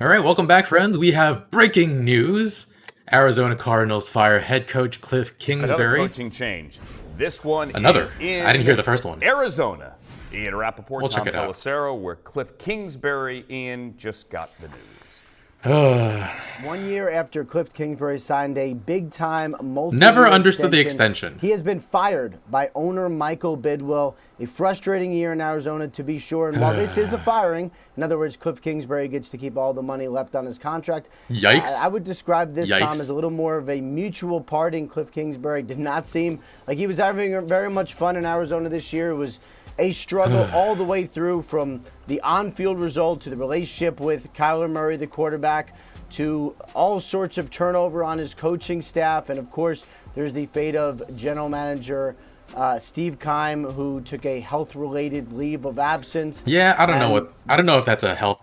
All right, welcome back, friends. We have breaking news. Arizona Cardinals fire head coach Kliff Another Kingsbury. coaching change. This one Another. is in I didn't hear the first one. Arizona. Ian Rappaport, We'll Tom check it out. Pelissero, where Kliff Kingsbury, Ian, just got the news. 1 year after Kliff Kingsbury signed a big-time multi-year Never understood the extension. He has been fired by owner Michael Bidwell. A frustrating year in Arizona, to be sure. And while this is a firing, in other words, Kliff Kingsbury gets to keep all the money left on his contract. Yikes. I would describe this, Yikes. Tom, as a little more of a mutual parting. Kliff Kingsbury did not seem like he was having very much fun in Arizona this year. It was a struggle all the way through, from the on-field result to the relationship with Kyler Murray, the quarterback, to all sorts of turnover on his coaching staff. And, of course, there's the fate of general manager Steve Keim, who took a health-related leave of absence. Yeah, I don't know if that's a health.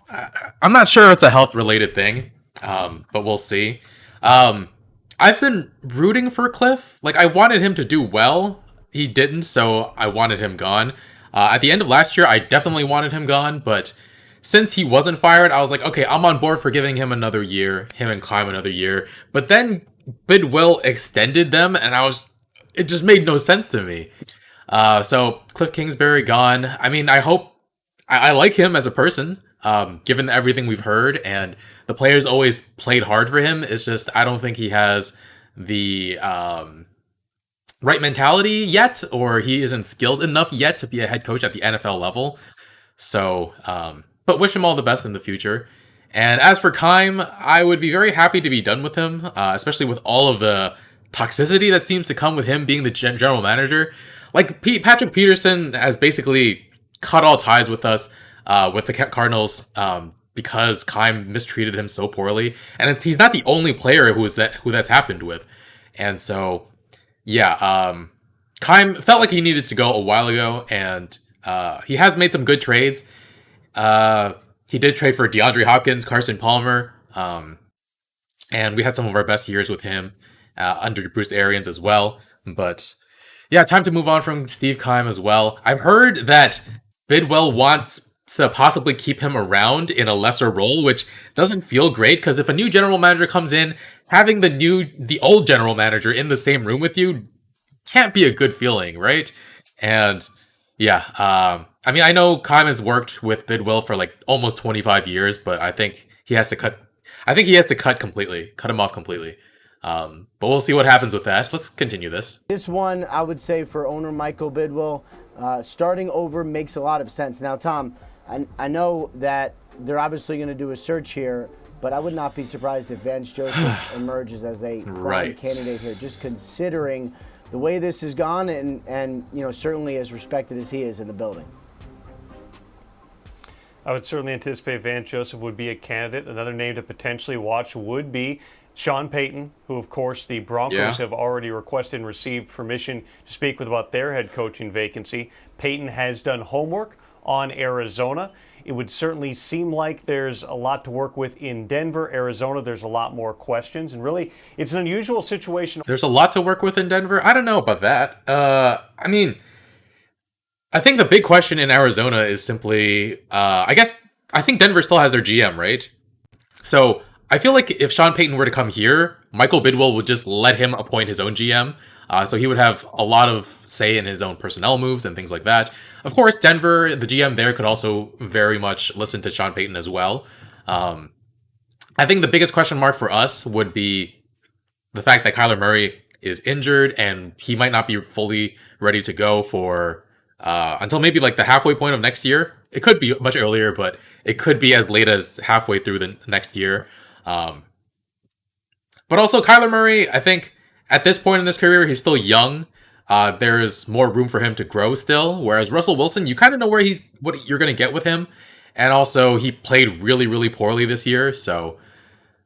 I'm not sure it's a health-related thing, but we'll see. I've been rooting for Kliff. Like, I wanted him to do well. He didn't, so I wanted him gone. At the end of last year, I definitely wanted him gone, but since he wasn't fired, I was like, okay, I'm on board for giving him another year, him and Keim another year. But then Bidwell extended them, and it just made no sense to me. So Kliff Kingsbury gone. I mean, I like him as a person, given everything we've heard, and the players always played hard for him. It's just, I don't think he has the right mentality yet, or he isn't skilled enough yet to be a head coach at the NFL level. So, but wish him all the best in the future. And as for Keim, I would be very happy to be done with him, especially with all of the toxicity that seems to come with him being the general manager. Like, Patrick Peterson has basically cut all ties with us, with the Cardinals, because Keim mistreated him so poorly. And he's not the only player who that's happened with. And so, yeah, Keim felt like he needed to go a while ago, and he has made some good trades. He did trade for DeAndre Hopkins, Carson Palmer, and we had some of our best years with him under Bruce Arians as well. But yeah, time to move on from Steve Keim as well. I've heard that Bidwell wants to possibly keep him around in a lesser role, which doesn't feel great, because if a new general manager comes in, having the old general manager in the same room with you can't be a good feeling, right? And yeah, I mean, I know Keim has worked with Bidwell for like almost 25 years, but I think he has to cut him off completely. But we'll see what happens with that. Let's continue this. This one, I would say, for owner Michael Bidwell, starting over makes a lot of sense. Now, Tom, I know that they're obviously going to do a search here, but I would not be surprised if Vance Joseph emerges as a prime candidate here, just considering the way this has gone, and certainly as respected as he is in the building. I would certainly anticipate Vance Joseph would be a candidate. Another name to potentially watch would be Sean Payton, who, of course, the Broncos have already requested and received permission to speak with about their head coaching vacancy. Payton has done homework on Arizona. It would certainly seem like there's a lot to work with in Denver. Arizona, there's a lot more questions. And really, it's an unusual situation. There's a lot to work with in Denver? I don't know about that. I mean, I think the big question in Arizona is simply, I think Denver still has their GM, right? So I feel like if Sean Payton were to come here, Michael Bidwell would just let him appoint his own GM. So he would have a lot of say in his own personnel moves and things like that. Of course, Denver, the GM there, could also very much listen to Sean Payton as well. I think the biggest question mark for us would be the fact that Kyler Murray is injured and he might not be fully ready to go for until maybe like the halfway point of next year. It could be much earlier, but it could be as late as halfway through the next year. But also Kyler Murray, I think at this point in his career, he's still young. There's more room for him to grow still. Whereas Russell Wilson, you kind of know what you're going to get with him. And also he played really, really poorly this year. So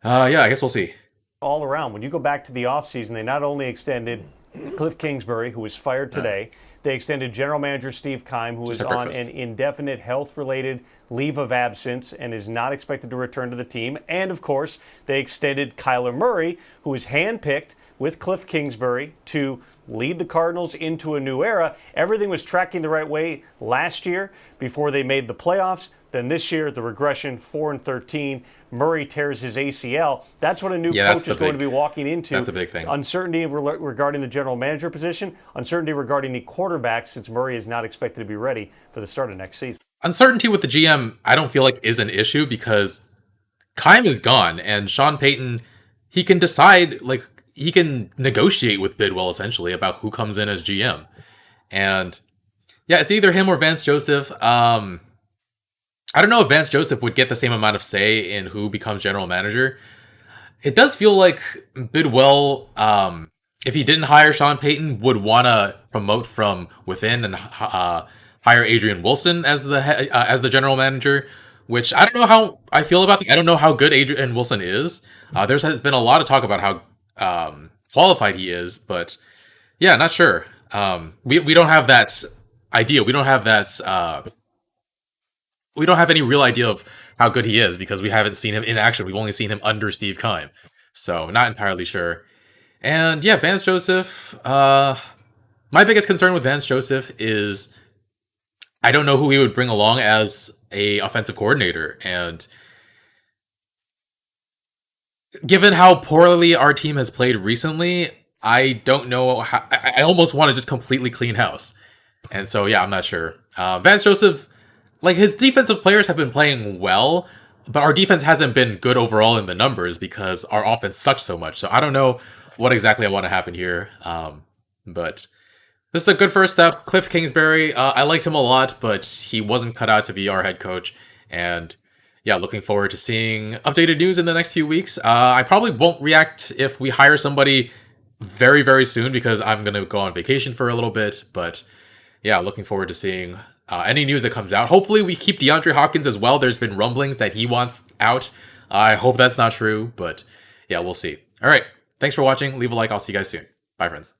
yeah, I guess we'll see. All around, when you go back to the offseason, they not only extended Kliff Kingsbury, who was fired today, they extended general manager Steve Keim, who is on an indefinite health-related leave of absence and is not expected to return to the team. And, of course, they extended Kyler Murray, who was handpicked with Kliff Kingsbury to lead the Cardinals into a new era. Everything was tracking the right way last year before they made the playoffs. Then this year, the regression, 4-13. Murray tears his ACL. That's what a new Yeah, coach is going to be walking into. That's a big thing. Uncertainty regarding the general manager position, uncertainty regarding the quarterback, since Murray is not expected to be ready for the start of next season. Uncertainty with the GM, I don't feel like is an issue because Keim is gone, and Sean Payton, he can decide, like, he can negotiate with Bidwell essentially about who comes in as GM. And yeah, it's either him or Vance Joseph. I don't know if Vance Joseph would get the same amount of say in who becomes general manager. It does feel like Bidwell, if he didn't hire Sean Payton, would want to promote from within and hire Adrian Wilson as the general manager. Which I don't know how I feel about. I don't know how good Adrian Wilson is. Has been a lot of talk about how qualified he is, but yeah, not sure. We don't have that idea. We don't have that. We don't have any real idea of how good he is because we haven't seen him in action. We've only seen him under Steve Keim. So not entirely sure. And yeah, Vance Joseph, my biggest concern with Vance Joseph is I don't know who he would bring along as a offensive coordinator. And given how poorly our team has played recently, I don't know how, I almost want to just completely clean house. And so, yeah, I'm not sure. Vance Joseph, like, his defensive players have been playing well, but our defense hasn't been good overall in the numbers because our offense sucks so much. So I don't know what exactly I want to happen here. But this is a good first step. Kliff Kingsbury, I liked him a lot, but he wasn't cut out to be our head coach. And yeah, looking forward to seeing updated news in the next few weeks. I probably won't react if we hire somebody very, very soon because I'm going to go on vacation for a little bit. But yeah, looking forward to seeing any news that comes out. Hopefully we keep DeAndre Hopkins as well. There's been rumblings that he wants out. I hope that's not true, but yeah, we'll see. All right. Thanks for watching. Leave a like. I'll see you guys soon. Bye, friends.